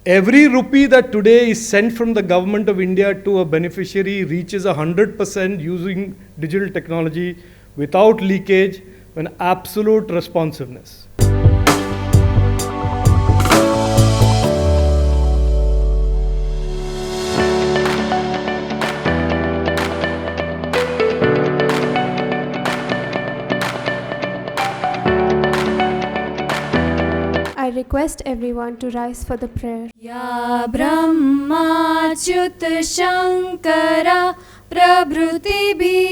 Every rupee that today is sent from the government of India to a beneficiary reaches 100% using digital technology without leakage and absolute responsiveness. I request everyone to rise for the prayer. Ya Brahma Achyut Shankara Prabhrutibhi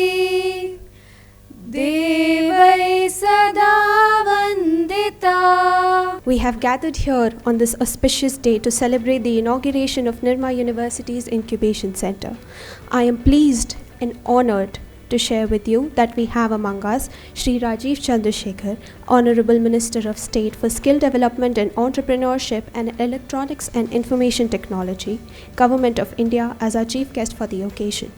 Devai Sada Vandita. We have gathered here on this auspicious day to celebrate the inauguration of Nirma University's Incubation Center. I am pleased and honored to share with you that we have among us Shri Rajeev Chandrasekhar, Honorable Minister of State for Skill Development and Entrepreneurship and Electronics and Information Technology, Government of India, as our chief guest for the occasion.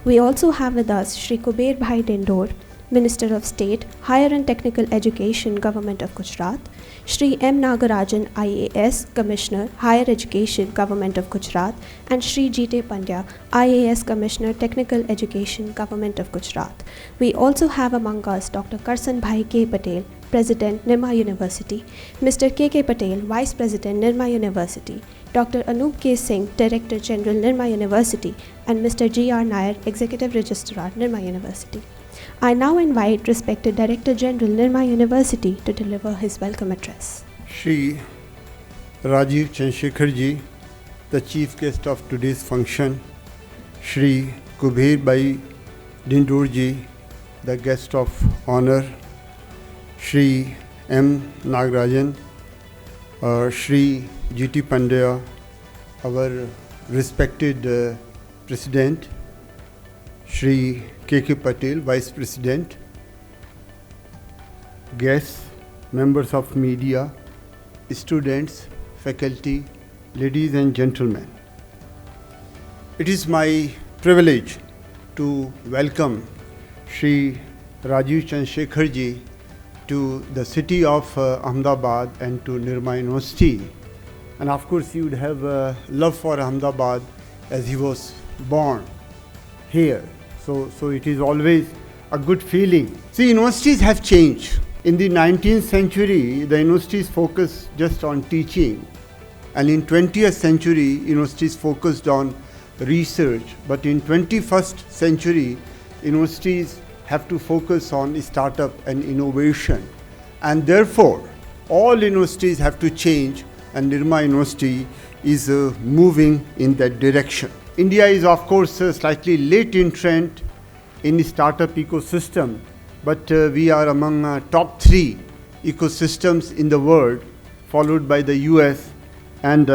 We also have with us Shri Kuberbhai Dindor, Minister of State, Higher and Technical Education, Government of Gujarat, Shri M. Nagarajan, IAS, Commissioner, Higher Education, Government of Gujarat, and Shri G.T. Pandya, IAS Commissioner, Technical Education, Government of Gujarat. We also have among us Dr. Karsanbhai K. Patel, President, Nirma University, Mr. K. Patel, Vice President, Nirma University, Dr. Anup K. Singh, Director General, Nirma University, and Mr. G.R. Nair, Executive Registrar, Nirma University. I now invite respected Director General, Nirma University, to deliver his welcome address. Shri Rajeev Chandrasekhar ji, the chief guest of today's function, Shri Kuberbhai Dindor ji, the guest of honor, Shri M. Nagarajan, Shri G.T. Pandya, our respected President, Shri K. Patel, Vice President, guests, members of media, students, faculty, ladies and gentlemen. It is my privilege to welcome Shri Rajeev Chandrasekhar ji to the city of Ahmedabad and to Nirma University. And of course, you would have love for Ahmedabad as he was born here. So it is always a good feeling. See, universities have changed. In the 19th century, the universities focused just on teaching. And in 20th century, universities focused on research. But in 21st century, universities have to focus on startup and innovation. And therefore, all universities have to change, and Nirma University is moving in that direction. India is of course slightly late in trend in the startup ecosystem, but we are among top 3 ecosystems in the world, followed by the US and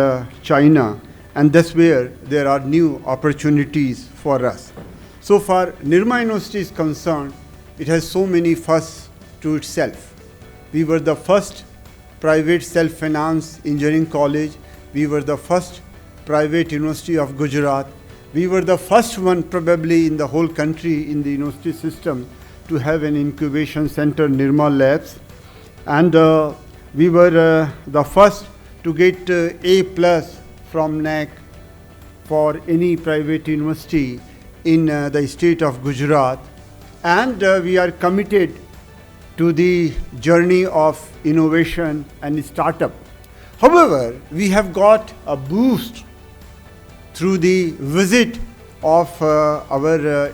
China, and that's where there are new opportunities for us. So far, Nirma University is concerned, it has so many firsts to itself. We were the first private self-financed engineering college. We were the first private university of Gujarat. We were the first one probably in the whole country in the university system to have an incubation center, Nirma Labs. And we were the first to get A+ from NAC for any private university in the state of Gujarat. And we are committed to the journey of innovation and startup. However, we have got a boost through the visit of our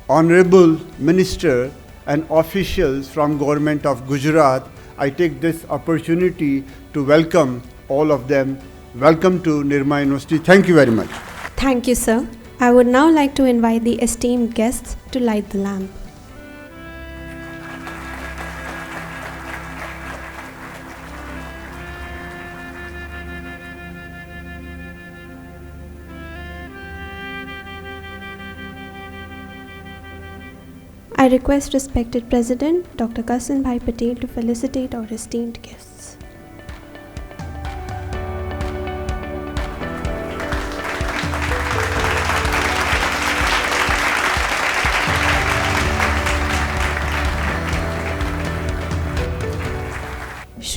Honorable Minister and officials from Government of Gujarat. I take this opportunity to welcome all of them. Welcome to Nirma University. Thank you very much. Thank you, sir. I would now like to invite the esteemed guests to light the lamp. I request respected President Dr. Karsanbhai Patel to felicitate our esteemed guests.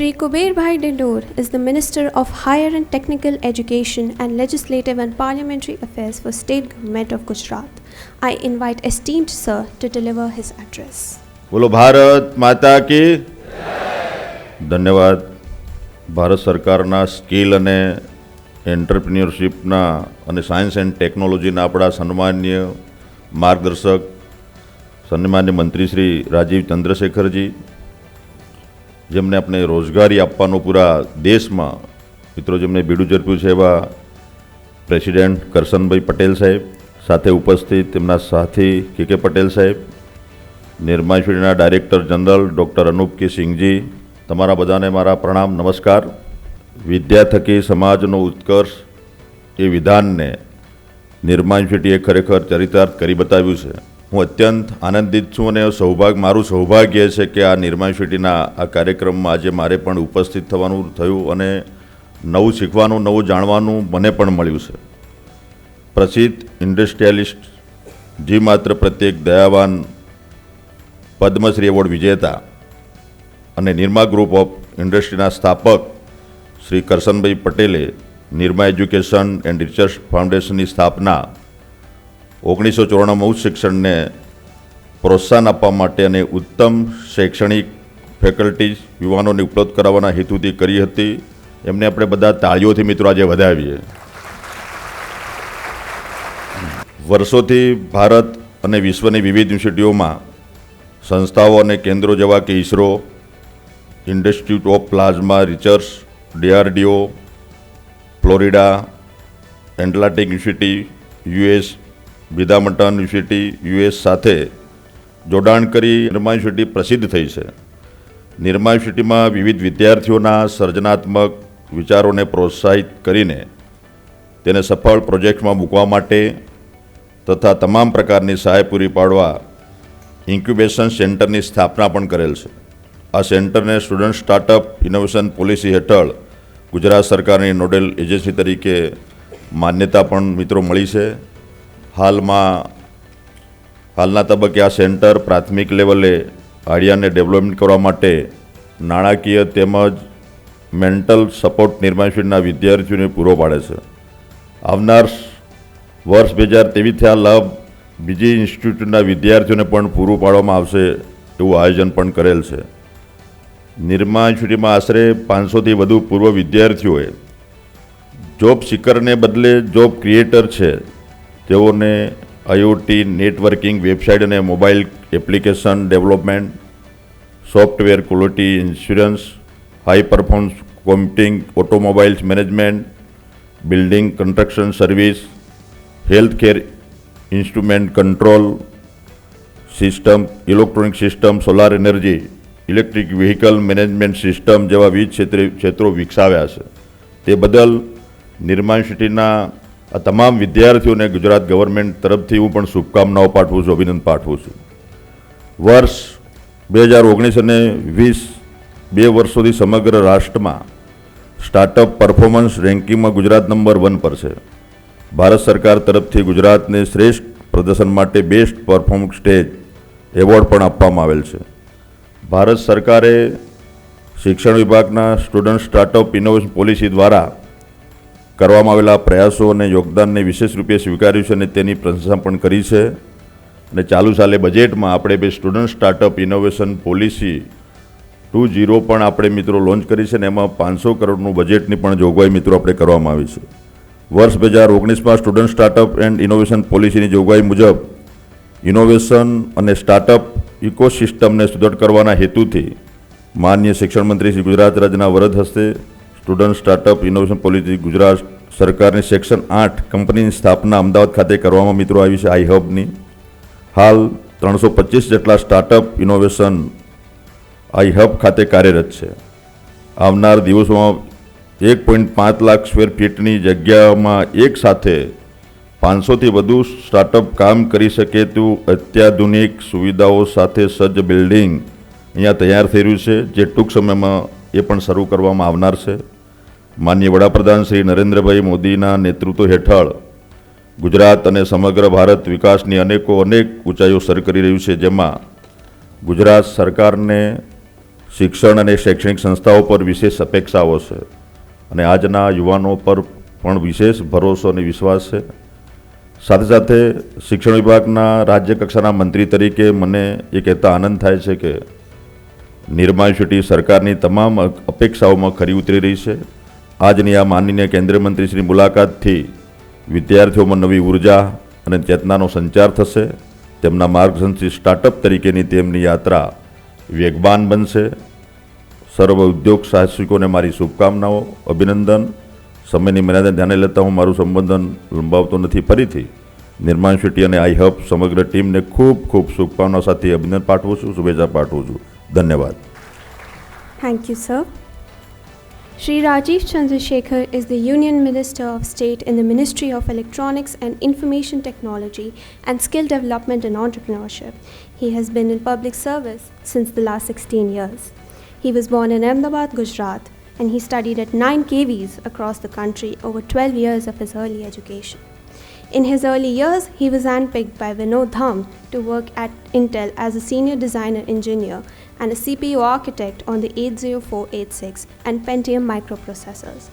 Shri Kuberbhai Dindor is the Minister of Higher and Technical Education and Legislative and Parliamentary Affairs for State Government of Gujarat. I invite esteemed sir to deliver his address. बोलो भारत माता की धन्यवाद. भारत सरकारना skill અને એન્ટરપ્રિન્યોરશિપના અને science and ટેકનોલોજીના આપણા સન્માનીય માર્ગદર્શક સન્માનીય મંત્રી શ્રી રાજીવ ચંદ્રશેખરજી, જેમને આપણે રોજગારી આપવાનો પૂરા દેશમાં મિત્રો જેમને બીડું ઝડપ્યું છે એવા પ્રેસિડેન્ટ કરસનભાઈ પટેલ સાહેબ, સાથે ઉપસ્થિત તેમના સાથી કે પટેલ સાહેબ, નિર્મા યુનિવર્સિટીના ડાયરેક્ટર જનરલ ડૉક્ટર અનુપ કે સિંહજી, તમારા બધાને મારા પ્રણામ નમસ્કાર. વિદ્યા થકી સમાજનો ઉત્કર્ષ એ વિધાનને નિર્મા યુનિવર્સિટીએ ખરેખર ચરિતાર્થ કરી બતાવ્યું છે. હું અત્યંત આનંદિત છું અને મારું સૌભાગ્ય છે કે આ નિર્મા યુનિવર્સિટીના આ કાર્યક્રમમાં આજે મારે પણ ઉપસ્થિત થવાનું થયું અને નવું શીખવાનું, નવું જાણવાનું મને પણ મળ્યું છે. પ્રસિદ્ધ ઇન્ડસ્ટ્રીયાલિસ્ટ જી માત્ર પ્રત્યેક દયાવાન પદ્મશ્રી એવોર્ડ વિજેતા અને નિર્મા ગ્રુપ ઓફ ઇન્ડસ્ટ્રીના સ્થાપક શ્રી કરસનભાઈ પટેલે નિર્મા એજ્યુકેશન એન્ડ રિસર્ચ ફાઉન્ડેશનની સ્થાપના 1994માં ઉચ્ચ શિક્ષણને પ્રોત્સાહન આપવા માટે અને ઉત્તમ શૈક્ષણિક ફેકલ્ટી યુવાનોને ઉપલબ્ધ કરાવવાના હેતુથી કરી હતી. એમને આપણે બધા તાળીઓથી મિત્રો આજે વધાવીએ. વર્ષોથી ભારત અને વિશ્વની વિવિધ યુનિવર્સિટીઓમાં સંસ્થાઓ અને કેન્દ્રો જેવા કે ISRO, institute of plasma research, DRDO, Florida Atlantic university, US વિદામટન યુનિવર્સિટી US સાથે જોડાણ કરી નિર્મા યુનિવર્સિટી પ્રસિદ્ધ થઈ છે. નિર્મા યુનિવર્સિટીમાં વિવિધ વિદ્યાર્થીઓના સર્જનાત્મક વિચારોને પ્રોત્સાહિત કરીને તેને સફળ પ્રોજેક્ટમાં મૂકવા માટે તથા તમામ પ્રકારની સહાય પૂરી પાડવા ઇન્ક્યુબેશન સેન્ટરની સ્થાપના પણ કરેલ છે. આ સેન્ટરને સ્ટુડન્ટ સ્ટાર્ટઅપ ઇનોવેશન પોલિસી હેઠળ ગુજરાત સરકારની નોડલ એજન્સી તરીકે માન્યતા પણ મિત્રો મળી છે. હાલના તબક્કે આ સેન્ટર પ્રાથમિક લેવલે આઈડિયાને ડેવલપમેન્ટ કરવા માટે નાણાકીય તેમજ મેન્ટલ સપોર્ટ નિર્મા યુનિવર્સિટીના વિદ્યાર્થીઓને પૂરો પાડે છે. આવનાર વર્ષ 2023થી આ લાભ બીજી ઇન્સ્ટિટ્યૂટના વિદ્યાર્થીઓને પણ પૂરું પાડવામાં આવશે એવું આયોજન પણ કરેલ છે. નિર્મા યુનિવર્સિટીમાં આશરે 500થી વધુ પૂર્વ વિદ્યાર્થીઓએ જોબ સિકરને બદલે જોબ ક્રિએટર છે તેઓને IoT, નેટવર્કિંગ, વેબસાઇટ અને mobile application development, software quality insurance, high performance computing, automobiles management, building construction service, health care instrument control system, electronic system, solar energy, electric vehicle management system જેવા વિવિધ ક્ષેત્રો વિકસાવ્યા છે. તે બદલ નિર્મા યુનિવર્સિટીના આ તમામ વિદ્યાર્થીઓને ગુજરાત ગવર્મેન્ટ તરફથી હું પણ શુભકામનાઓ પાઠવું છું, અભિનંદન પાઠવું છું. વર્ષ 2019 અને 20 બે વર્ષોથી સમગ્ર રાષ્ટ્રમાં સ્ટાર્ટઅપ પરફોર્મન્સ રેન્કિંગમાં ગુજરાત નંબર 1 પર છે. ભારત સરકાર તરફથી ગુજરાતને શ્રેષ્ઠ પ્રદર્શન માટે બેસ્ટ પરફોર્મન્સ સ્ટેજ એવોર્ડ પણ આપવામાં આવેલ છે. ભારત સરકારે શિક્ષણ વિભાગના સ્ટુડન્ટ સ્ટાર્ટઅપ ઇનોવેશન પોલિસી દ્વારા કરવામાં આવેલા પ્રયાસો અને યોગદાનને વિશેષ રૂપે સ્વીકાર્યું છે અને તેની પ્રશંસા પણ કરી છે. અને ચાલુ સાલે બજેટમાં આપણે બે સ્ટુડન્ટ સ્ટાર્ટઅપ ઇનોવેશન પોલિસી 2.0 પણ આપણે મિત્રો લોન્ચ કરી છે અને એમાં 500 કરોડનું બજેટની પણ જોગવાઈ મિત્રો આપણે કરવામાં આવી છે. વર્ષ 2019માં સ્ટુડન્ટ સ્ટાર્ટઅપ એન્ડ ઇનોવેશન પોલિસીની જોગવાઈ મુજબ ઇનોવેશન અને સ્ટાર્ટઅપ ઇકોસિસ્ટમને સુદૃઢ કરવાના હેતુથી માનનીય શિક્ષણ મંત્રી શ્રી ગુજરાત રાજ્યના વરદ હસ્તે student startup innovation policy Gujarat સરકારની સેક્શન 8 કંપનીની સ્થાપના અમદાવાદ ખાતે કરવામાં મિત્રો આવી છે iHubની. હાલ 325 જેટલા સ્ટાર્ટઅપ ઇનોવેશન iHub ખાતે કાર્યરત છે. આવનાર દિવસોમાં 1.5 લાખ સ્ક્વેર ફીટની જગ્યામાં એક સાથે 500થી વધુ સ્ટાર્ટઅપ કામ કરી શકે તેવું અત્યાધુનિક સુવિધાઓ સાથે સજ્જ બિલ્ડિંગ અહીંયા તૈયાર થઈ રહ્યું છે, જે ટૂંક સમયમાં એ પણ શરૂ કરવામાં આવનાર છે. માનનીય વડાપ્રધાન શ્રી નરેન્દ્રભાઈ મોદીના નેતૃત્વ હેઠળ ગુજરાત અને સમગ્ર ભારત વિકાસની અનેક ઊંચાઈઓ સર કરી રહ્યું છે, જેમાં ગુજરાત સરકારને શિક્ષણ અને શૈક્ષણિક સંસ્થાઓ પર વિશેષ અપેક્ષાઓ છે અને આજના યુવાનો પર પણ વિશેષ ભરોસો અને વિશ્વાસ છે. સાથે સાથે શિક્ષણ વિભાગના રાજ્ય કક્ષાના મંત્રી તરીકે મને એ કહેતા આનંદ થાય છે કે નિર્મા યુનિવર્સિટી સરકારની તમામ અપેક્ષાઓમાં ખરી ઉતરી રહી છે. આજની આ માનનીય કેન્દ્રીય મંત્રીશ્રી મુલાકાતથી વિદ્યાર્થીઓમાં નવી ઉર્જા અને ચેતનાનો સંચાર થશે. તેમના માર્ગદર્શનથી સ્ટાર્ટઅપ તરીકેની તેમની યાત્રા વેગવાન બનશે. સર્વ ઉદ્યોગ સાહસિકોને મારી શુભકામનાઓ, અભિનંદન. સમયની મર્યાદાને ધ્યાને લેતા હું મારું સંબોધન લંબાવતો નથી. ફરીથી નિર્મા યુનિવર્સિટી અને iHub સમગ્ર ટીમને ખૂબ ખૂબ શુભકામનાઓ સાથે અભિનંદન પાઠવું છું, શુભેચ્છા પાઠવું છું. ધન્યવાદ. Thank you, sir. Shri Rajeev Chandrasekhar is the Union Minister of State in the Ministry of Electronics and Information Technology and Skill Development and Entrepreneurship. He has been in public service since the last 16 years. He was born in Ahmedabad, Gujarat, and he studied at 9 KVs across the country over 12 years of his early education. In his early years, he was handpicked by Vinod Dham to work at Intel as a senior designer engineer and a CPU architect on the 80486 and Pentium microprocessors.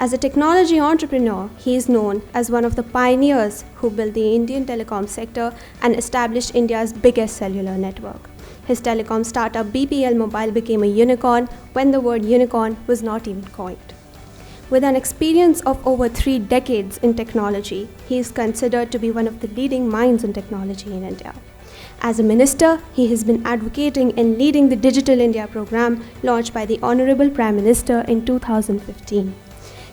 As a technology entrepreneur, he is known as one of the pioneers who built the Indian telecom sector and established India's biggest cellular network. His telecom startup BPL Mobile became a unicorn when the word unicorn was not even coined. With an experience of over 3 decades in technology, he is considered to be one of the leading minds in technology in India. As a minister, he has been advocating and leading the Digital India program launched by the Honorable Prime Minister in 2015.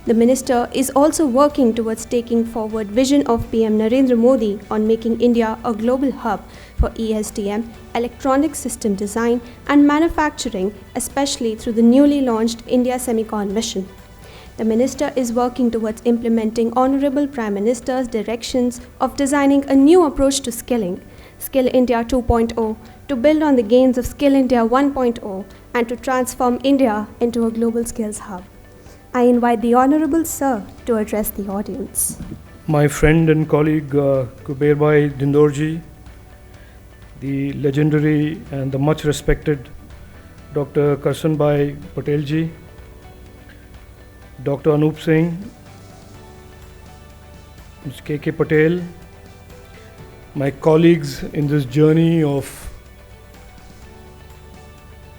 The minister is also working towards taking forward vision of PM Narendra Modi on making India a global hub for ESDM, electronic system design and manufacturing, especially through the newly launched India Semicon mission. The minister is working towards implementing Honorable Prime Minister's directions of designing a new approach to skilling, Skill India 2.0, to build on the gains of Skill India 1.0 and to transform India into a global skills hub. I invite the Honorable Sir to address the audience. My friend and colleague Kuberbhai Dindor ji, the legendary and the much respected Dr. Karsanbhai Patel ji, Dr. Anup Singh, Mr. K.K. Patel, my colleagues in this journey of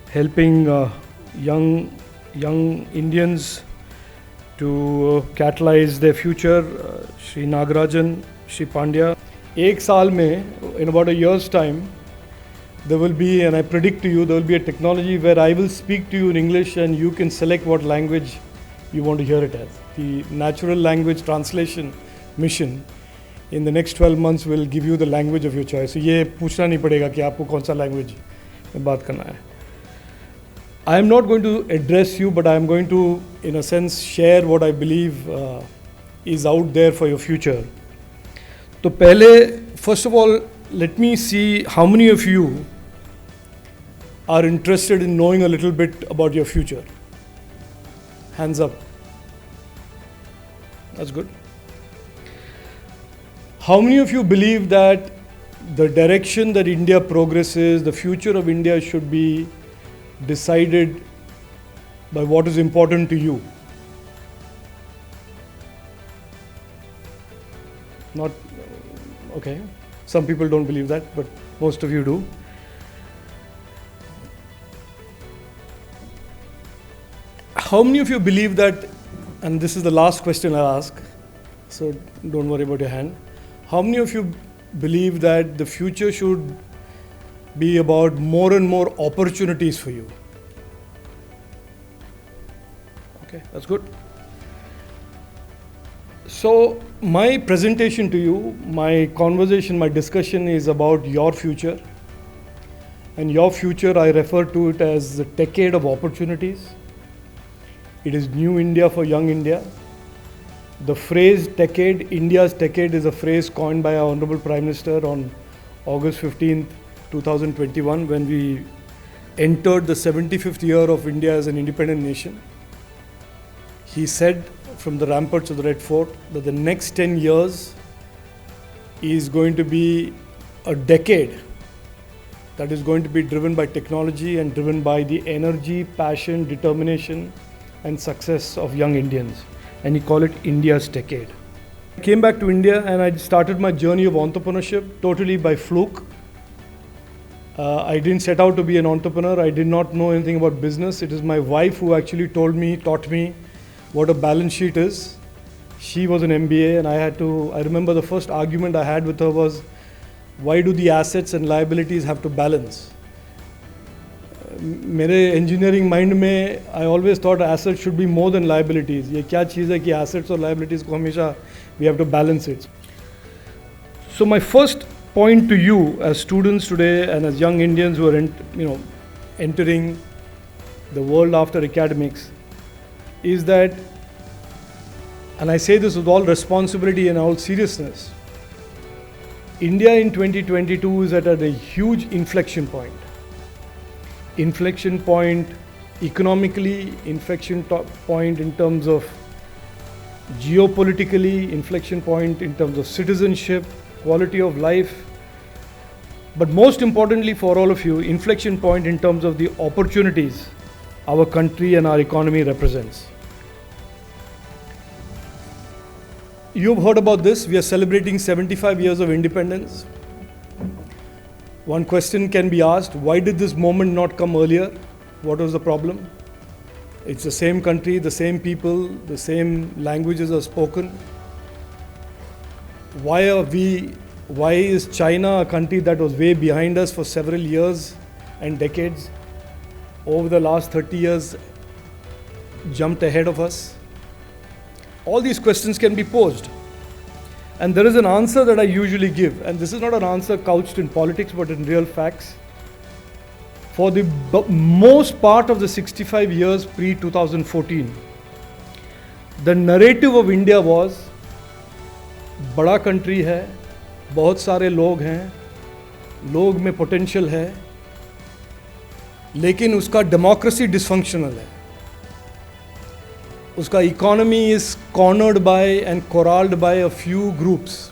helping young Indians to catalyze their future, Shri Nagarajan, Shri Pandya. एक साल में, in about a year's time, there will be, and I predict to you, there will be a technology where I will speak to you in English and you can select what language you want to hear it as. The natural language translation mission in the next 12 months will give you the language of your choice. So ये पूछना नहीं पड़ेगा कि आपको कौन सा language में बात करना है. I am not going to address you, but I am going to, in a sense, share what I believe is out there for your future. तो पहले, first of all, let me see how many of you are interested in knowing a little bit about your future. Hands up. That's good. How many of you believe that the direction that India progresses, the future of India should be decided by what is important to you? Not, okay. Some people don't believe that, but most of you do. How many of you believe that, and this is the last question I'll ask, so don't worry about your hand. How many of you believe that the future should be about more and more opportunities for you? Okay, that's good. So my presentation to you, my conversation, my discussion is about your future. And your future, I refer to it as the decade of opportunities. It is New India for Young India. The phrase decade, India's decade, is a phrase coined by our Honorable Prime Minister on August 15th, 2021, when we entered the 75th year of India as an independent nation. He said from the ramparts of the Red Fort that the next 10 years is going to be a decade that is going to be driven by technology and driven by the energy, passion, determination, and success of young Indians. And he called it India's decade. I came back to India and I started my journey of entrepreneurship totally by fluke. I didn't set out to be an entrepreneur. I did not know anything about business. It is my wife who actually taught me what a balance sheet is. She was an MBA and I remember the first argument I had with her was, why do the assets and liabilities have to balance? मेरे engineering mind में I always thought assets should be more than liabilities. ये क्या चीज़ है कि assets और liabilities को हमेशा we have to balance it. So my first point to you as students today and as young Indians who are entering the world after academics is that, and I say this with all responsibility and all seriousness, India in 2022 is at a huge inflection point. Inflection point economically, inflection point in terms of geopolitically, inflection point in terms of citizenship, quality of life, but most importantly for all of you, inflection point in terms of the opportunities our country and our economy represents. You've heard about this. We are celebrating 75 years of independence. One question can be asked, why did this moment not come earlier? What was the problem? It's the same country, the same people, the same languages are spoken. Why is China, a country that was way behind us for several years and decades, over the last 30 years, jumped ahead of us? All these questions can be posed. And there is an answer that I usually give, and this is not an answer couched in politics but in real facts. For the most part of the 65 years pre-2014, the narrative of India was, बड़ा country है, बहुत सारे लोग हैं, लोग में potential है, लेकिन उसका democracy dysfunctional है. Uska economy is cornered by and corralled by a few groups.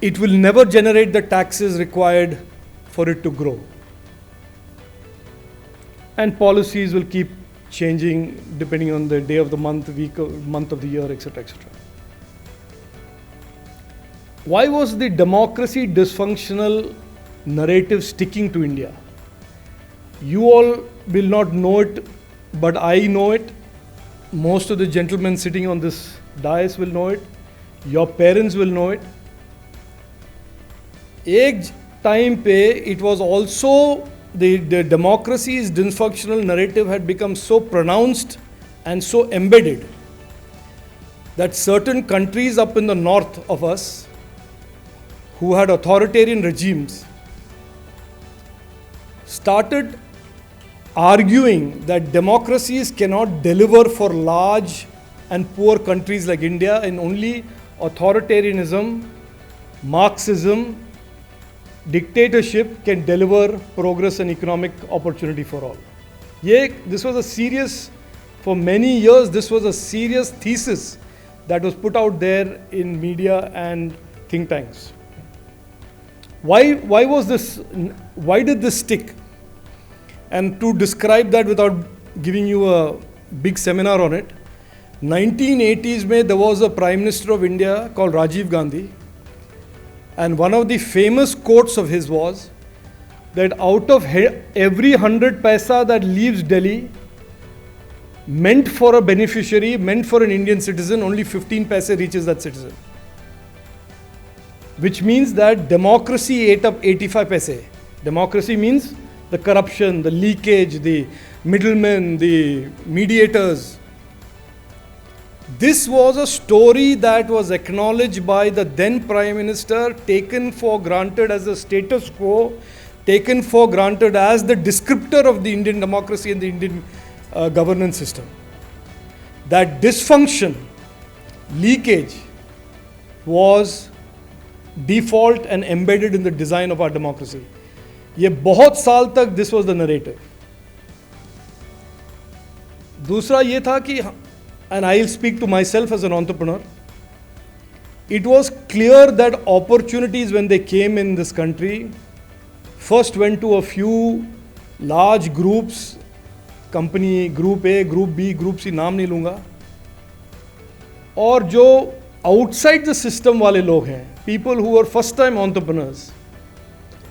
It will never generate the taxes required for it to grow. And policies will keep changing depending on the day of the month, week, month of the year, etc., etc. Why was the democracy dysfunctional narrative sticking to India? You all will not know it, but I know it. Most of the gentlemen sitting on this dais will know it. Your parents will know it. एक time पे it was also the democracy's dysfunctional narrative had become so pronounced and so embedded that certain countries up in the north of us who had authoritarian regimes started arguing that democracies cannot deliver for large and poor countries like India, and only authoritarianism, Marxism, dictatorship can deliver progress and economic opportunity for all. This was a serious, for many years, this was a serious thesis that was put out there in media and think tanks. Why did this stick? And to describe that without giving you a big seminar on it, 1980s mein there was a Prime Minister of India called Rajeev Gandhi, and one of the famous quotes of his was that out of every 100 paisa that leaves Delhi, meant for a beneficiary, meant for an Indian citizen, only 15 paise reaches that citizen. Which means that democracy ate up 85 paise. Democracy means the corruption, the leakage, the middlemen, the mediators. This was a story that was acknowledged by the then Prime Minister, taken for granted as a status quo, taken for granted as the descriptor of the Indian democracy and the Indian governance system. That dysfunction, leakage, was default and embedded in the design of our democracy. ये बहुत साल तक this was the narrative. दूसरा ये था कि, and I'll speak to myself as an entrepreneur, it was clear that opportunities when they came in this country first went to a few large groups, company group A, group B, group C, नाम नहीं लूँगा, और जो outside the system वाले लोग हैं, people who were first time entrepreneurs,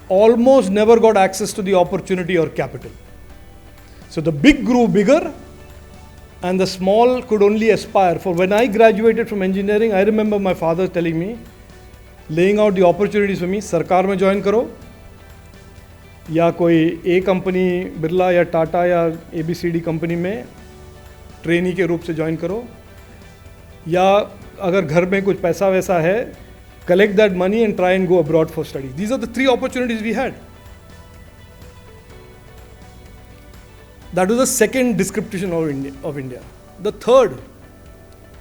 almost never got access to the opportunity or capital. So the big grew bigger and the small could only aspire. For when I graduated from engineering, I remember my father telling me, laying out the opportunities for me, सरकार में join करो, या कोई A company Birla या टाटा या ABCD company में trainee के रूप से join करो, या अगर घर में कुछ पैसा वैसा है, collect that money and try and go abroad for studies. These are the three opportunities we had. That was the second description of India. The third,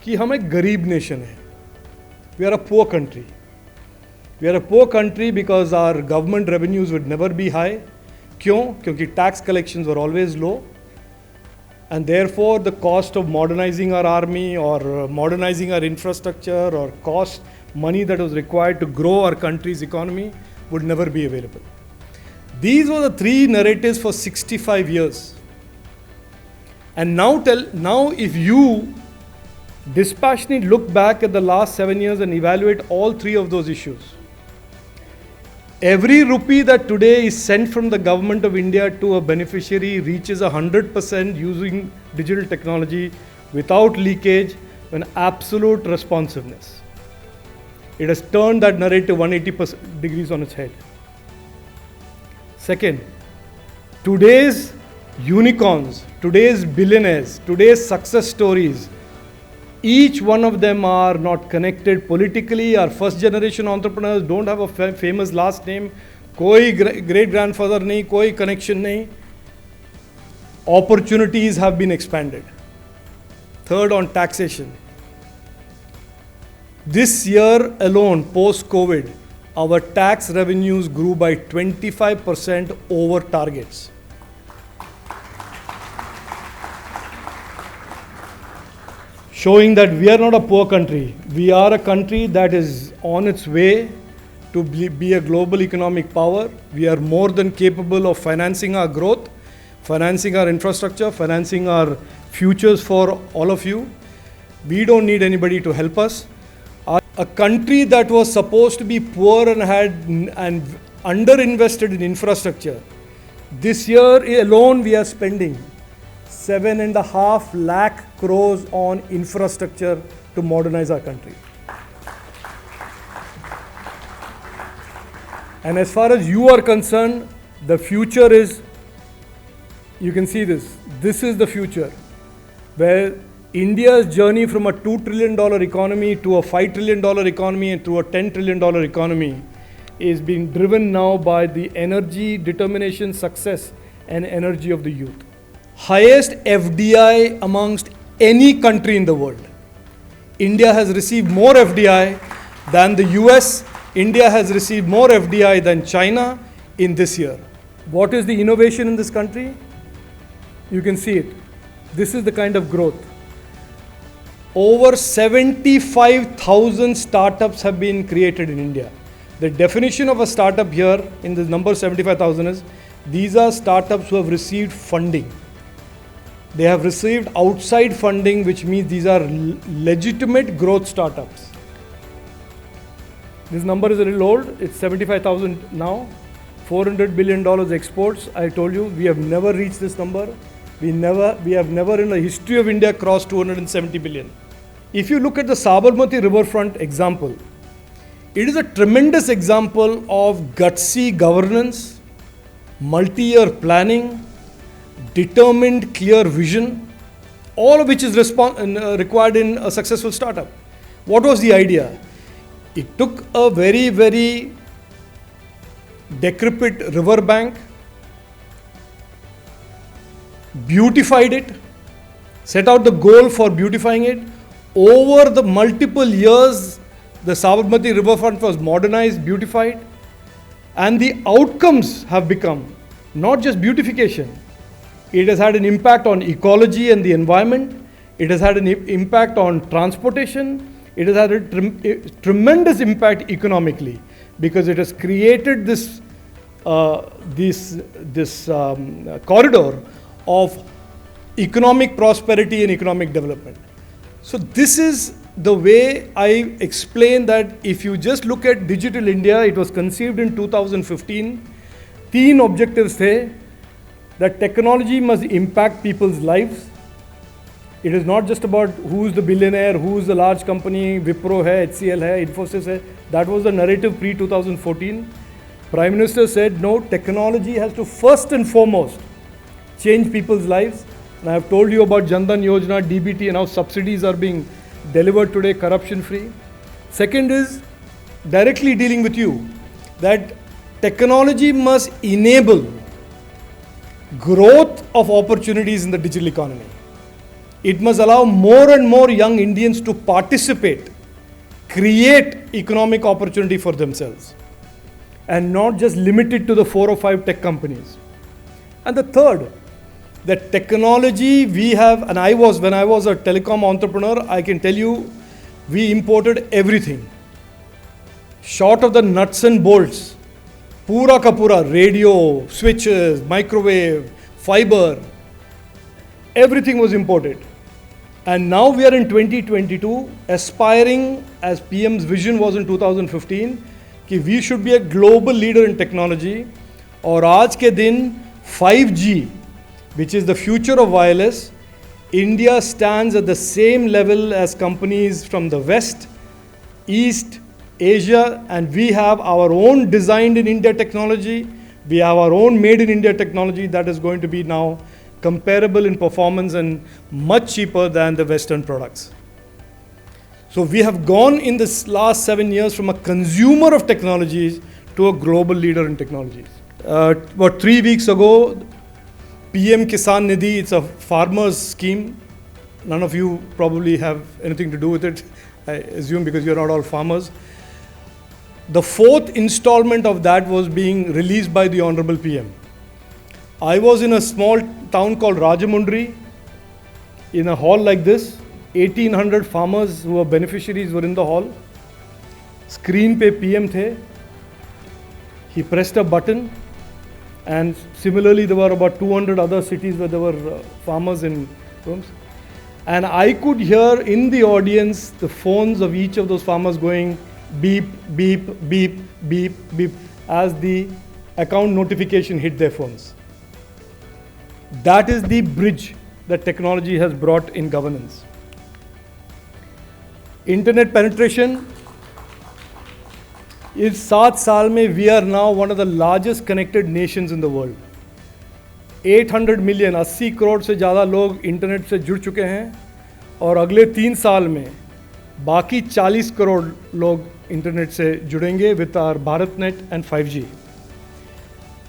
कि हम एक गरीब nation है. We are a poor country. We are a poor country because our government revenues would never be high. क्यों? क्योंकि tax collections were always low. And therefore the cost of modernizing our army or modernizing our infrastructure or cost money that was required to grow our country's economy would never be available. These were the three narratives for 65 years. And now if you dispassionately look back at the last 7 years and evaluate all three of those issues, every rupee that today is sent from the government of India to a beneficiary reaches 100% using digital technology without leakage and absolute responsiveness. It has turned that narrative 180 degrees on its head. Second, today's unicorns, today's billionaires, today's success stories, each one of them are not connected politically, are first generation entrepreneurs, don't have a famous last name, koi great grandfather nahi, koi connection nahi. Opportunities have been expanded. Third, on taxation. This year alone, post-COVID, our tax revenues grew by 25% over targets. Showing that we are not a poor country. We are a country that is on its way to be a global economic power. We are more than capable of financing our growth, financing our infrastructure, financing our futures for all of you. We don't need anybody to help us. A country that was supposed to be poor and had underinvested in infrastructure. This year alone we are spending 7.5 lakh crores on infrastructure to modernize our country. And as far as you are concerned, the future is, you can see this. This is the future where India's journey from a $2 trillion economy to a $5 trillion economy and to a $10 trillion economy is being driven now by the energy, determination, success and energy of the youth. Highest FDI amongst any country in the world. India has received more FDI than the US. India has received more FDI than China in this year. What is the innovation in this country? You can see it. This is the kind of growth. Over 75,000 startups have been created in India. The definition of a startup here in the number 75,000 is, these are startups who have received funding. They have received outside funding, which means these are legitimate growth startups. This number is a little old. It's 75,000 now. $400 billion exports. I told you, we have never reached this number. We have never in the history of India crossed 270 billion. If you look at the Sabarmati riverfront example, it is a tremendous example of gutsy governance, multi-year planning, determined clear vision, all of which is required in a successful startup. What was the idea? It took a very, very decrepit river bank, beautified it, set out the goal for beautifying it. Over the multiple years, the Sabarmati riverfront was modernized, beautified, and the outcomes have become not just beautification. It has had an impact on ecology and the environment. It has had an impact on transportation. it has had a tremendous impact economically, because it has created this corridor of economic prosperity and economic development. So this is the way I explain that if you just look at Digital India, it was conceived in 2015. 3 objectives थे, that technology must impact people's lives. It is not just about who's the billionaire, who's the large company, Wipro hai, HCL hai, Infosys hai. That was the narrative pre-2014. Prime Minister said, no, technology has to first and foremost change people's lives. And I have told you about Jan Dhan Yojana, DBT, and how subsidies are being delivered today, corruption-free. Second is directly dealing with you, that technology must enable growth of opportunities in the digital economy. It must allow more and more young Indians to participate, create economic opportunity for themselves, and not just limited to the 4 or 5 tech companies. And the third, that technology we have, and when I was a telecom entrepreneur, I can tell you, we imported everything. Short of the nuts and bolts, pura ka pura, radio, switches, microwave, fiber, everything was imported. And now we are in 2022, aspiring, as PM's vision was in 2015, कि we should be a global leader in technology. और आज के दिन 5G, which is the future of wireless, India stands at the same level as companies from the West, East, Asia, and we have our own designed in India technology. We have our own made in India technology that is going to be now comparable in performance and much cheaper than the Western products. So we have gone in this last 7 years from a consumer of technologies to a global leader in technologies. About 3 weeks ago, PM Kisan Nidhi, it's a farmer's scheme. None of you probably have anything to do with it, I assume, because you're not all farmers. The 4th installment of that was being released by the Honorable PM. I was in a small town called Rajamundry, in a hall like this. 1,800 farmers who were beneficiaries were in the hall. Screen pe PM the. He pressed a button, and similarly there were about 200 other cities where there were farmers in rooms. And I could hear in the audience the phones of each of those farmers going beep, beep, beep, beep, beep, as the account notification hit their phones. That is the bridge that technology has brought in governance. Internet penetration is 7 साल में we are now one of the largest connected nations in the world. 800 million, 80 crore से ज़्यादा लोग internet से जुड़ चुके हैं, और अगले 3 साल में बाकी 40 करोड़ लोग इंटरनेट से जुड़ेंगे with our BharatNet and 5G.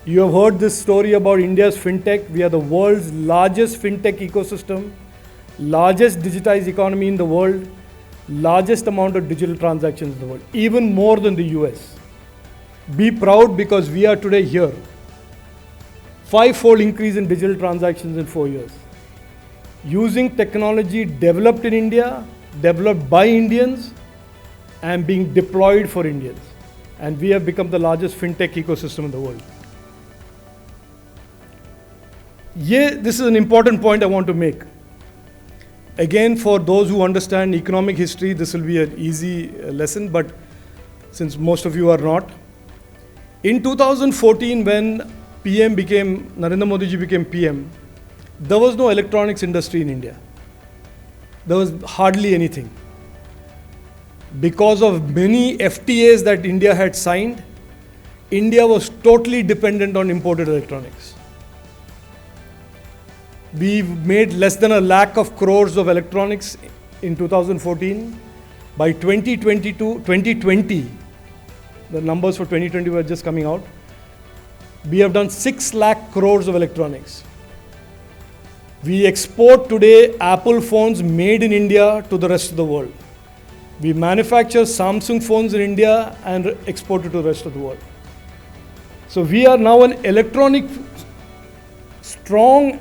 You have heard this story about India's fintech. We are the world's largest fintech ecosystem, largest digitized economy in the world, largest amount of digital transactions in the world, even more than the US. Be proud, because we are today here. 5-fold increase in digital transactions in 4 years. Using technology developed in India, developed by Indians, and being deployed for Indians. And we have become the largest fintech ecosystem in the world. This is an important point I want to make. Again, for those who understand economic history, this will be an easy lesson, but since most of you are not. In 2014, when Narendra Modi ji became PM, there was no electronics industry in India. There was hardly anything. Because of many FTAs that India had signed, India was totally dependent on imported electronics. We made less than 1 lakh of crores of electronics in 2014. By 2020, the numbers for 2020 were just coming out, we have done 6 lakh crores of electronics. We export today Apple phones made in India to the rest of the world. We manufacture Samsung phones in India and export it to the rest of the world. So we are now an electronic, strong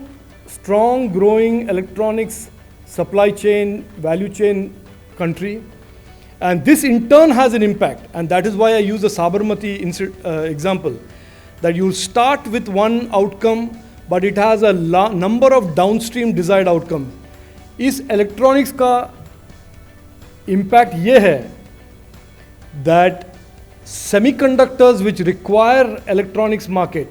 growing electronics supply chain, value chain country. And this in turn has an impact. And that is why I use the Sabarmati example. That you'll start with one outcome, but it has a number of downstream desired outcomes. इस electronics का impact ये है that semiconductors which require electronics market,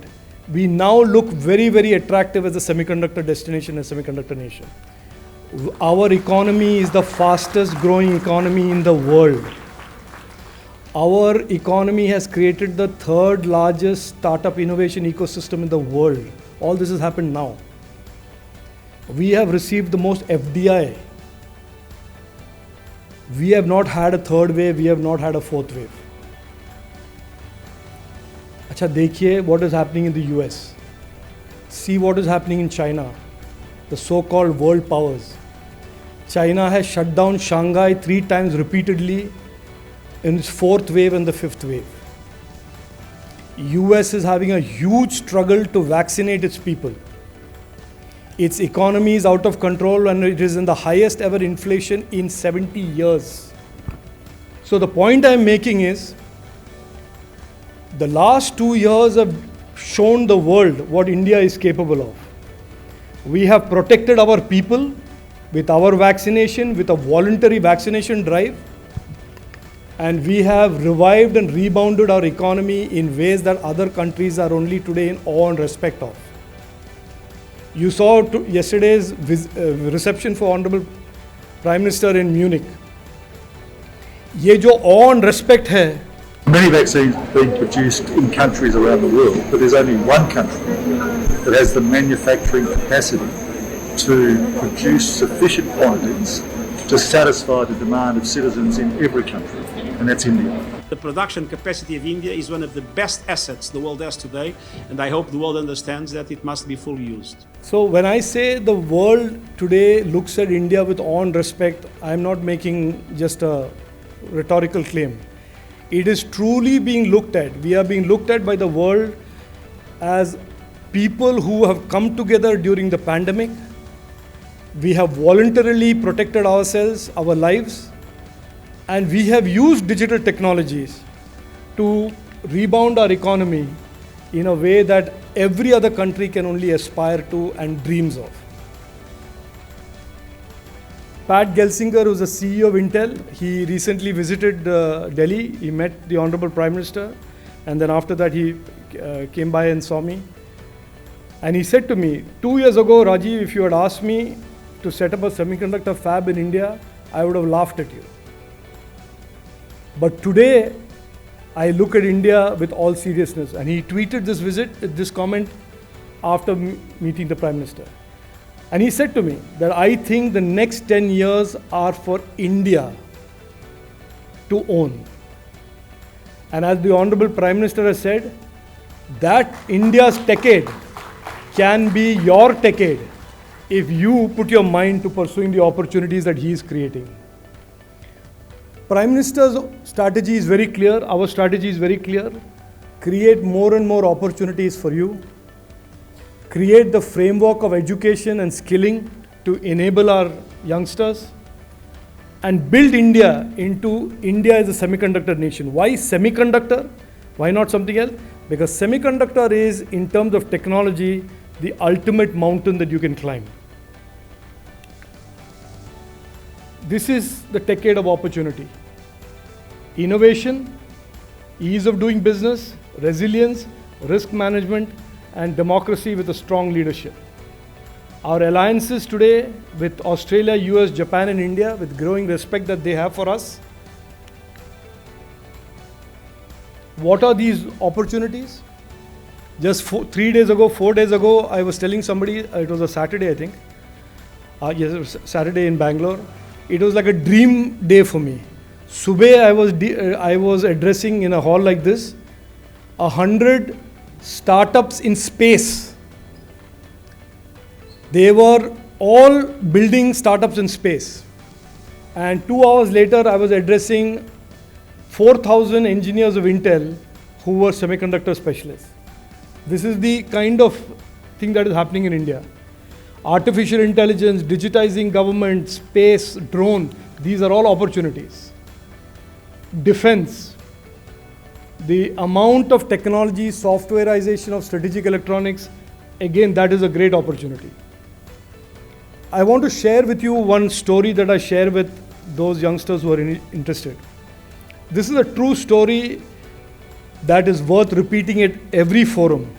we now look very, very attractive as a semiconductor destination and semiconductor nation. Our economy is the fastest growing economy in the world. Our economy has created the third largest startup innovation ecosystem in the world. All this has happened now. We have received the most FDI. We have not had a third wave, we have not had a fourth wave. अच्छा देखिए what is happening in the US. See what is happening in China, the so-called world powers. China has shut down Shanghai 3 times repeatedly in its fourth wave and the fifth wave. US is having a huge struggle to vaccinate its people. Its economy is out of control and it is in the highest ever inflation in 70 years. So the point I'm making is, the last 2 years have shown the world what India is capable of. We have protected our people with our vaccination, with a voluntary vaccination drive, and we have revived and rebounded our economy in ways that other countries are only today in awe and respect of. You saw yesterday's reception for Honorable Prime Minister in Munich. ये जो awe and respect है, Many vaccines have been produced in countries around the world, but there's only one country that has the manufacturing capacity to produce sufficient quantities to satisfy the demand of citizens in every country, and that's India. The production capacity of India is one of the best assets the world has today, and I hope the world understands that it must be fully used. So when I say the world today looks at India with awe and respect, I'm not making just a rhetorical claim. It is truly being looked at. We are being looked at by the world as people who have come together during the pandemic. We have voluntarily protected ourselves, our lives, and we have used digital technologies to rebound our economy in a way that every other country can only aspire to and dreams of. Pat Gelsinger, who's the CEO of Intel, he recently visited Delhi. He met the Honorable Prime Minister, and then after that he came by and saw me. And he said to me, 2 years ago, Rajeev, if you had asked me to set up a semiconductor fab in India, I would have laughed at you. But today, I look at India with all seriousness. And he tweeted this comment after meeting the Prime Minister. And he said to me that I think the next 10 years are for India to own. And as the Honorable Prime Minister has said, that India's decade can be your decade if you put your mind to pursuing the opportunities that he is creating. Prime Minister's strategy is very clear. Our strategy is very clear. Create more and more opportunities for you. Create the framework of education and skilling to enable our youngsters. And build India into India as a semiconductor nation. Why semiconductor? Why not something else? Because semiconductor is, in terms of technology, the ultimate mountain that you can climb. This is the decade of opportunity. Innovation, ease of doing business, resilience, risk management, and democracy with a strong leadership. Our alliances today with Australia, US, Japan, and India, with growing respect that they have for us. What are these opportunities? Just 4 days ago, I was telling somebody, it was a Saturday, I think. Yes, it was Saturday in Bangalore. It was like a dream day for me. Subah, I was addressing in a hall like this, 100 startups in space. They were all building startups in space. And 2 hours later, I was addressing 4,000 engineers of Intel who were semiconductor specialists. This is the kind of thing that is happening in India. Artificial intelligence, digitizing government, space, drone, these are all opportunities. defense, the amount of technology, softwareization of strategic electronics, again, that is a great opportunity. I want to share with you one story that I share with those youngsters who are interested. This is a true story that is worth repeating at every forum.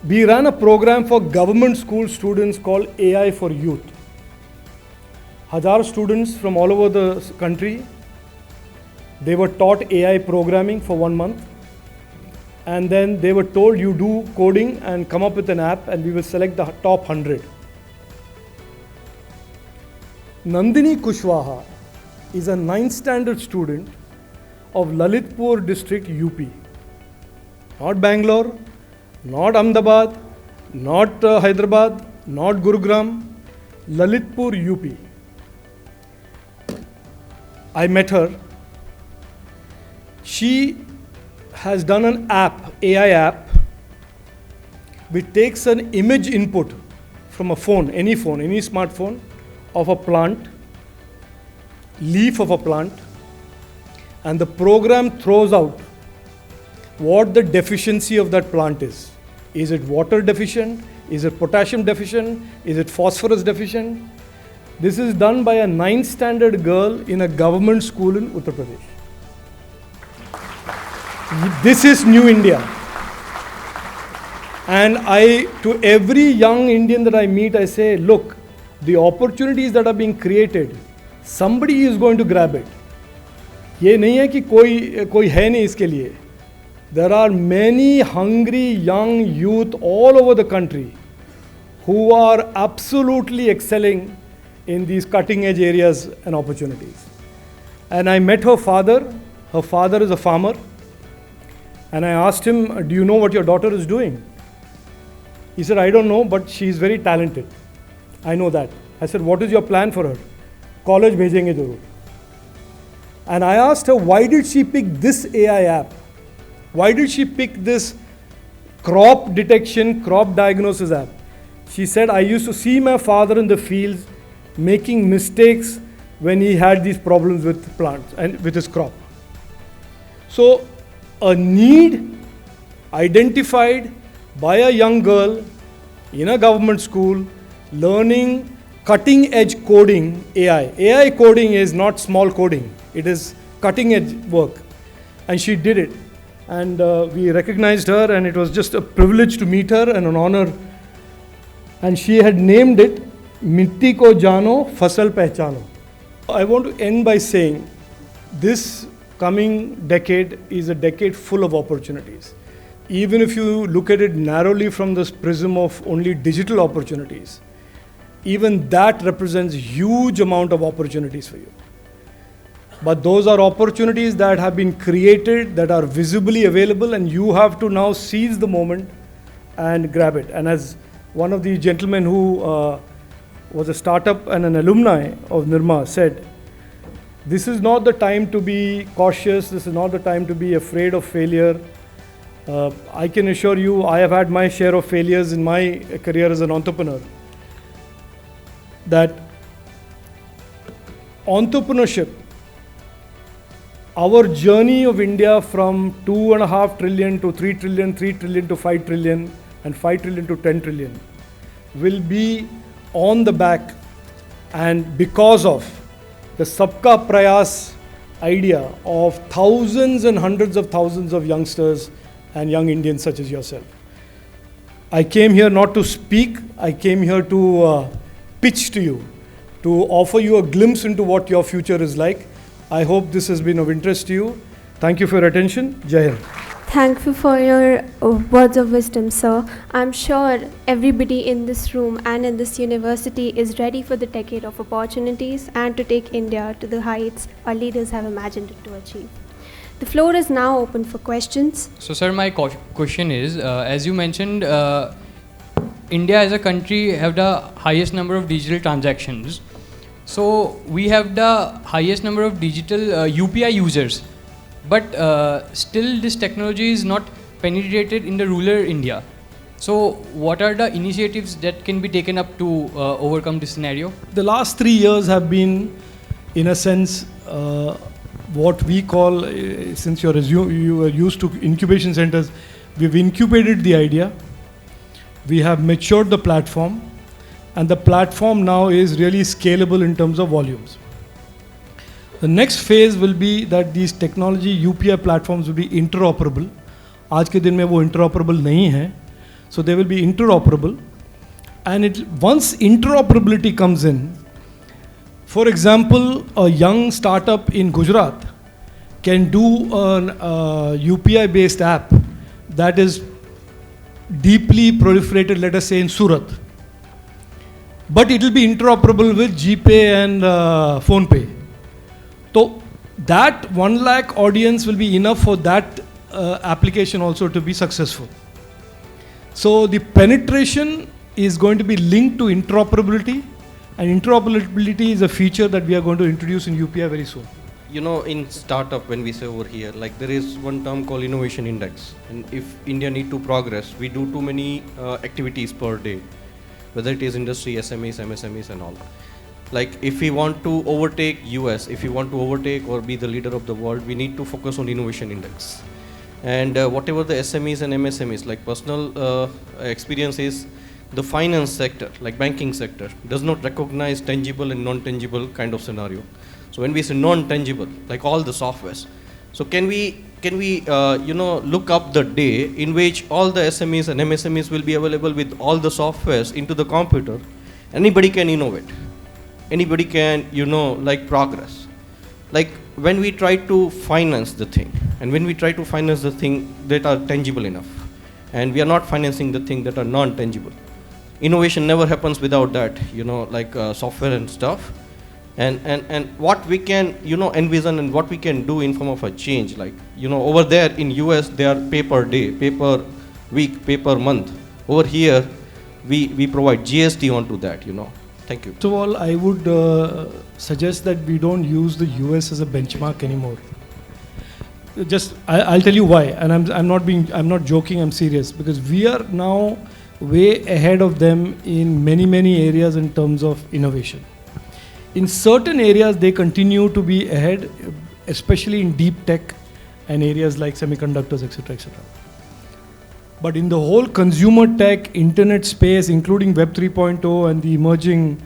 We ran a program for government school students called AI for Youth. 1,000 students from all over the country, they were taught AI programming for 1 month, and then they were told, you do coding and come up with an app and we will select the top 100. Nandini Kushwaha is a 9th standard student of Lalitpur district, UP. Not Bangalore, not Ahmedabad, not Hyderabad, not Gurugram, Lalitpur, UP. I met her. She has done an app, AI app, which takes an image input from a phone, any smartphone, of a plant, leaf of a plant, and the program throws out what the deficiency of that plant is. Is it water deficient? Is it potassium deficient? Is it phosphorus deficient? This is done by a 9th standard girl in a government school in Uttar Pradesh. This is New India. And to every young Indian that I meet, I say, look, the opportunities that are being created, somebody is going to grab it. ये नहीं है कि कोई है नहीं इसके लिए. There are many hungry young youth all over the country who are absolutely excelling in these cutting edge areas and opportunities. And I met her father. Her father is a farmer. And I asked him, do you know what your daughter is doing? He said, I don't know, but she is very talented. I know that. I said, what is your plan for her? College bhejenge zarur. And I asked her, why did she pick this AI app? Why did she pick this crop detection, crop diagnosis app? She said, I used to see my father in the fields making mistakes when he had these problems with plants and with his crop. So, a need identified by a young girl in a government school learning cutting edge coding, AI. AI coding is not small coding, it is cutting edge work. And she did it. And we recognized her, and it was just a privilege to meet her and an honor. And she had named it Mitti Ko Jano, Fasal Pehchano. I want to end by saying this coming decade is a decade full of opportunities. Even if you look at it narrowly from this prism of only digital opportunities, even that represents huge amount of opportunities for you. But those are opportunities that have been created, that are visibly available, and you have to now seize the moment and grab it. And as one of the gentlemen who was a startup and an alumni of Nirma said, this is not the time to be cautious, this is not the time to be afraid of failure. I can assure you, I have had my share of failures in my career as an entrepreneur. That entrepreneurship, our journey of India from 2.5 trillion to 3 trillion, 3 trillion to 5 trillion, and 5 trillion to 10 trillion will be on the back and because of the Sabka Prayas idea of thousands and hundreds of thousands of youngsters and young Indians such as yourself. I came here not to speak, I came here to pitch to you, to offer you a glimpse into what your future is like. I hope this has been of interest to you. Thank you for your attention. Jai Hind. Thank you for your words of wisdom, sir. I'm sure everybody in this room and in this university is ready for the decade of opportunities and to take India to the heights our leaders have imagined it to achieve. The floor is now open for questions. So, sir, my question is, as you mentioned, India as a country have the highest number of digital transactions. So, we have the highest number of digital UPI users. But still this technology is not penetrated in the rural India. So what are the initiatives that can be taken up to overcome this scenario? The last 3 years have been, in a sense, what we call, since you are used to incubation centers, we've incubated the idea, we have matured the platform, and the platform now is really scalable in terms of volumes. The next phase will be that these technology UPI platforms will be interoperable. आज के दिन में वो interoperable नहीं है, so they will be interoperable. And once interoperability comes in, for example, a young startup in Gujarat can do an UPI based app that is deeply proliferated, let us say in Surat, but it will be interoperable with GPay and PhonePe. So that 1 lakh audience will be enough for that application also to be successful. So the penetration is going to be linked to interoperability, and interoperability is a feature that we are going to introduce in UPI very soon. You know, in startup, when we say over here, like there is one term called innovation index, and if India need to progress, we do too many activities per day, whether it is industry, SMEs, MSMEs and all. Like if we want to overtake US, if we want to overtake or be the leader of the world, we need to focus on innovation index. And whatever the SMEs and MSMEs, like personal experience is, the finance sector, like banking sector, does not recognize tangible and non-tangible kind of scenario. So when we say non-tangible, like all the softwares, so can we look up the day in which all the SMEs and MSMEs will be available with all the softwares into the computer? Anybody can innovate. Anybody can, progress. Like when we try to finance the thing, and when we try to finance the thing that are tangible enough, and we are not financing the thing that are non-tangible. Innovation never happens without that, software and stuff. And what we can, envision and what we can do in form of a change, over there in US, they are pay per day, pay per week, pay per month. Over here, we provide GST onto that, Thank you. First of all, I would suggest that we don't use the US as a benchmark anymore. I'll tell you why, and I'm not joking, I'm serious, because we are now way ahead of them in many areas in terms of innovation. In certain areas, they continue to be ahead, especially in deep tech and areas like semiconductors, etc., etc. But in the whole consumer tech, internet space, including Web 3.0 and the emerging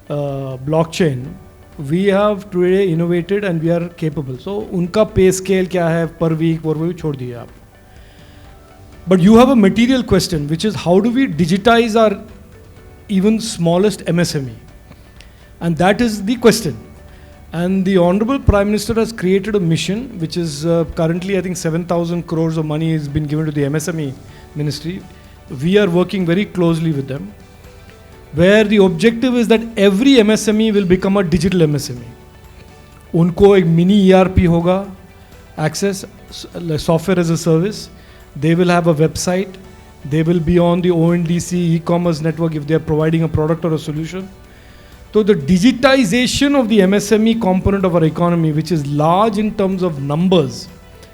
blockchain, we have today innovated and we are capable. So, unka pay scale kya hai per week, wo chhod diye aap. But you have a material question, which is how do we digitize our even smallest MSME? And that is the question. And the Honorable Prime Minister has created a mission, which is currently, I think, 7,000 crores of money has been given to the MSME ministry. We are working very closely with them, where the objective is that every MSME will become a digital MSME. Unko ek mini ERP hoga, access software as a service. They will have a website. They will be on the ONDC e-commerce network if they are providing a product or a solution. So the digitization of the MSME component of our economy, which is large in terms of numbers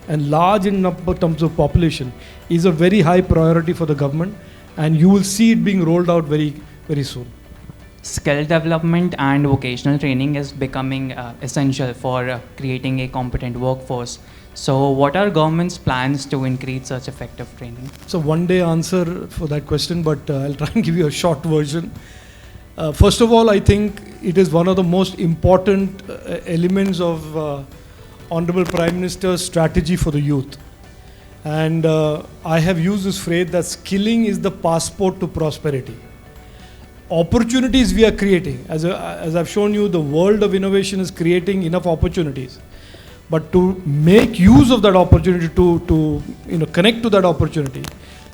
and large in terms of population, is a very high priority for the government, and you will see it being rolled out very, very soon. Skill development and vocational training is becoming essential for creating a competent workforce. So what are government's plans to increase such effective training? So one day answer for that question, but I'll try and give you a short version. First of all, I think it is one of the most important elements of Honorable Prime Minister's strategy for the youth. And I have used this phrase that skilling is the passport to prosperity. Opportunities we are creating, as I've shown you, the world of innovation is creating enough opportunities. But to make use of that opportunity, to connect to that opportunity,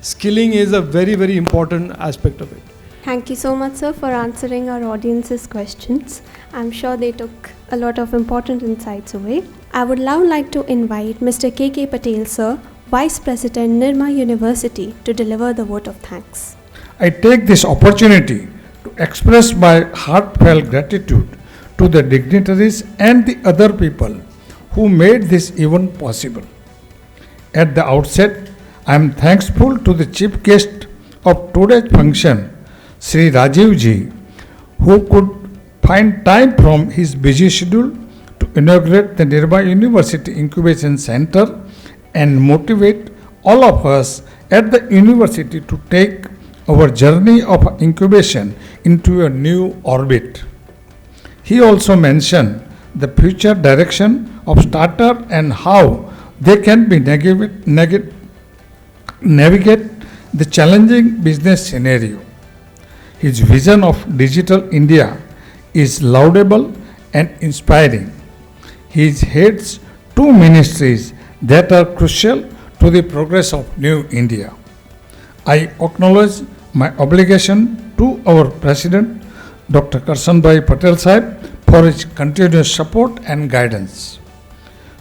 skilling is a very, very important aspect of it. Thank you so much, sir, for answering our audience's questions. I'm sure they took a lot of important insights away. I would now like to invite Mr. K.K. Patel, sir, Vice President, Nirma University, to deliver the vote of thanks. I take this opportunity to express my heartfelt gratitude to the dignitaries and the other people who made this event possible. At the outset, I am thankful to the chief guest of today's function, Shri Rajeev ji, who could find time from his busy schedule to inaugurate the Nirma University Incubation Center and motivate all of us at the university to take our journey of incubation into a new orbit. He also mentioned the future direction of startup and how they can be navigate the challenging business scenario. His vision of digital India is laudable and inspiring. He heads two ministries that are crucial to the progress of New India. I acknowledge my obligation to our President, Dr. Karsanbhai Patel Sahib, for his continuous support and guidance.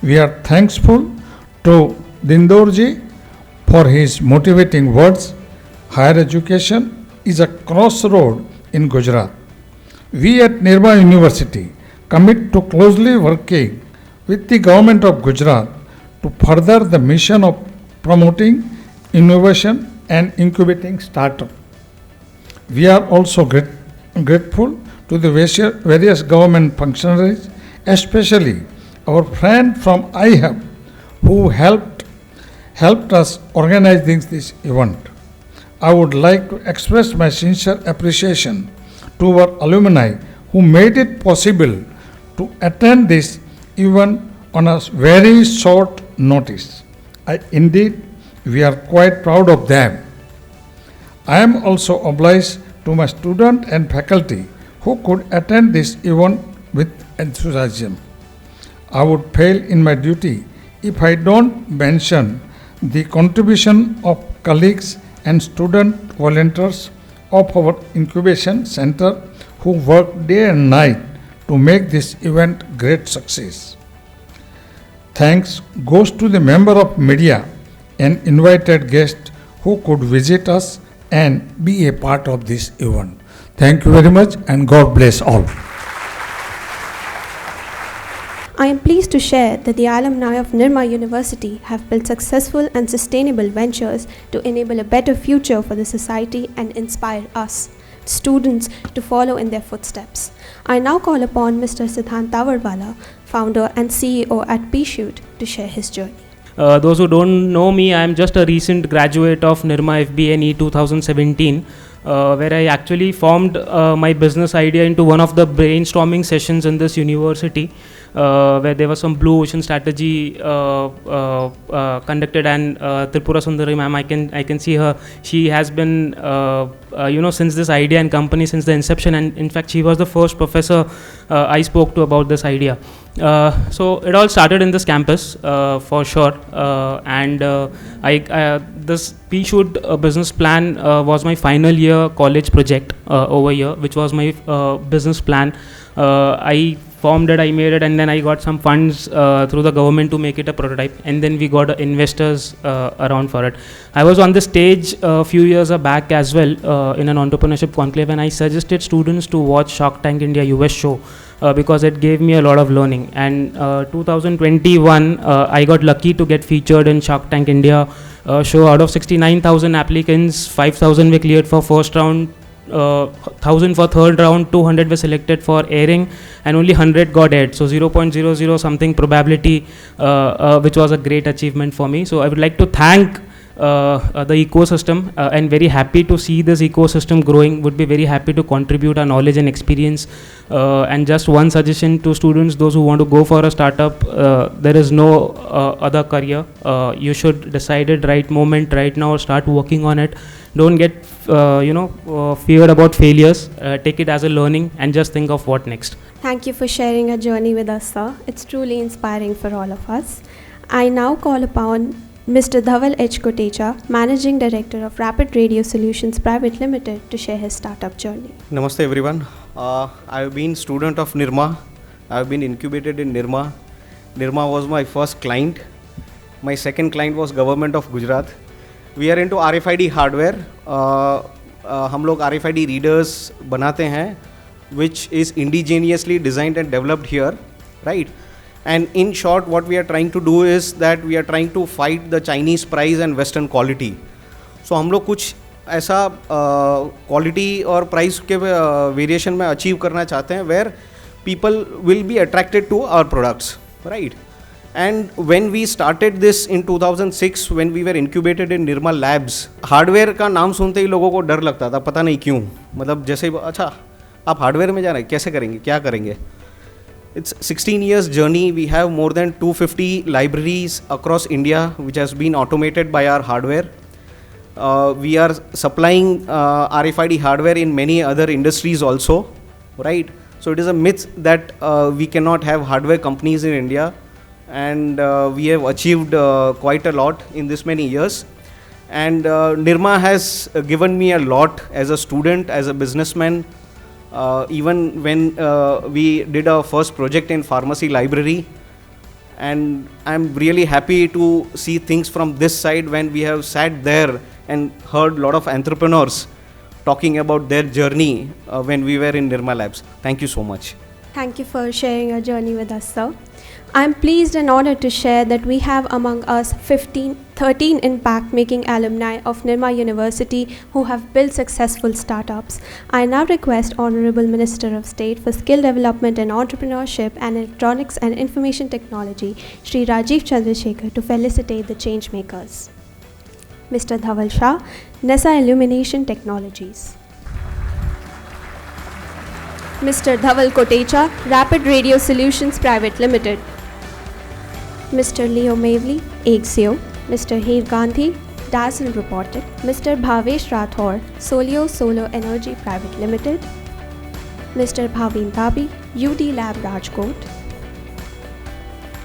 We are thankful to Dindor ji for his motivating words. Higher education is a crossroad in Gujarat. We at Nirma University commit to closely working with the government of Gujarat to further the mission of promoting innovation and incubating startup. We are also grateful to the various government functionaries, especially our friend from iHub, who helped us organize this event. I would like to express my sincere appreciation to our alumni who made it possible to attend this event on a very short notice. Indeed, we are quite proud of them. I am also obliged to my students and faculty who could attend this event with enthusiasm. I would fail in my duty if I don't mention the contribution of colleagues and student volunteers of our incubation center who work day and night to make this event great success. Thanks goes to the member of media and invited guests who could visit us and be a part of this event. Thank you very much and God bless all. I am pleased to share that the alumni of Nirma University have built successful and sustainable ventures to enable a better future for the society and inspire us, students, to follow in their footsteps. I now call upon Mr. Siddhant Tawarwala, founder and CEO at PShoot, to share his journey. Those who don't know me, I am just a recent graduate of Nirma FBNE 2017. Where I actually formed my business idea into one of the brainstorming sessions in this university, where there was some blue ocean strategy conducted, and Tripura Sundari ma'am, I can see her. She has been since this idea and company since the inception, and in fact she was the first professor I spoke to about this idea. So it all started in this campus for sure, and this PShoot business plan was my final year college project over here, which was my business plan. I formed it, I made it, and then I got some funds through the government to make it a prototype, and then we got investors around for it. I was on the stage a few years back as well in an entrepreneurship conclave, and I suggested students to watch Shark Tank India US show because it gave me a lot of learning. And 2021 I got lucky to get featured in Shark Tank India show. Out of 69,000 applicants, 5,000 were cleared for first round, 1,000 for third round, 200 were selected for airing, and only 100 got aired. So 0.00 something probability, which was a great achievement for me. So I would like to thank the ecosystem and very happy to see this ecosystem growing. Would be very happy to contribute our knowledge and experience. And just one suggestion to students, those who want to go for a startup, there is no other career. You should decide it right moment, right now, start working on it. Don't get feared about failures. Take it as a learning and just think of what next. Thank you for sharing a journey with us, sir. It's truly inspiring for all of us. I now call upon Mr. Dhaval H. Kotecha, Managing Director of Rapid Radio Solutions Private Limited, to share his startup journey. Namaste everyone. I have been student of Nirma. I have been incubated in Nirma. Nirma was my first client. My second client was Government of Gujarat. We are into RFID hardware. हम लोग RFID readers बनाते हैं, which is indigenously designed and developed here, right? And in short, what we are trying to do is that we are trying to fight the Chinese price and Western quality. So हम लोग कुछ ऐसा quality और price के variation में achieve करना चाहते हैं, where people will be attracted to our products, right? And when we started this in 2006, when we were incubated in Nirma Labs, hardware का नाम सुनते ही लोगों को डर लगता था, पता नहीं क्यों. मतलब जैसे अच्छा आप हार्डवेयर में जा रहे हैं, कैसे करेंगे, क्या करेंगे? It's 16 years journey. We have more than 250 libraries across India, which has been automated by our hardware. We are supplying RFID hardware in many other industries also, right? So it is a myth that we cannot have hardware companies in India, and we have achieved quite a lot in this many years. And Nirma has given me a lot as a student, as a businessman. Even when we did our first project in pharmacy library, and I'm really happy to see things from this side when we have sat there and heard a lot of entrepreneurs talking about their journey when we were in Nirma Labs. Thank you so much. Thank you for sharing your journey with us, sir. I'm pleased and honored to share that we have among us 13 impact-making alumni of Nirma University who have built successful startups. I now request Honorable Minister of State for Skill Development and Entrepreneurship and Electronics and Information Technology, Shri Rajeev Chandrasekhar, to felicitate the change makers. Mr. Dhaval Shah, NASA Illumination Technologies. Mr. Dhaval Kotecha, Rapid Radio Solutions Private Limited. Mr. Leo Mavely, Axio. Mr. Heer Gandhi, Dazzle Robotic. Mr. Bhavesh Rathore, Solio Solar Energy Private Limited. Mr. Bhavin Tabi, UD Lab Rajkot.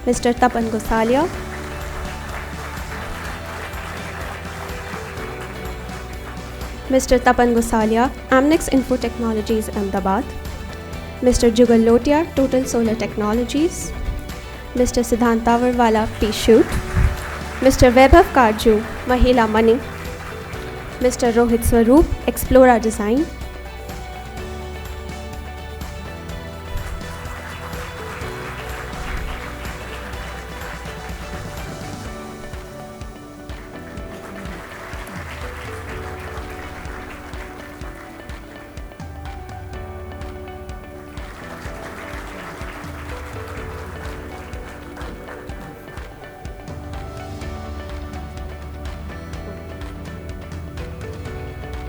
Mr. Tapan Gosalia, Mr. Tapan Gosalia, Amnex Info Technologies, Ahmedabad. Mr. Jugal Lotia, Total Solar Technologies. Mr. Siddhant Tawarwala, P-Shoot. Mr. Vaibhav Karju, Mahila Money. Mr. Rohit Swaroop, Explora Design.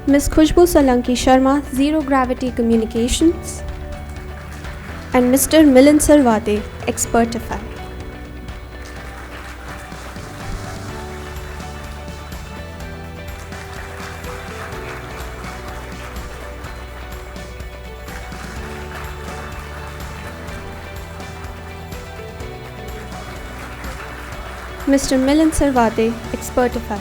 Ms. Khushbu Salanki Sharma, Zero Gravity Communications. And Mr. Milan Sarvate, Expertify. Mr. Milan Sarvate, Expertify.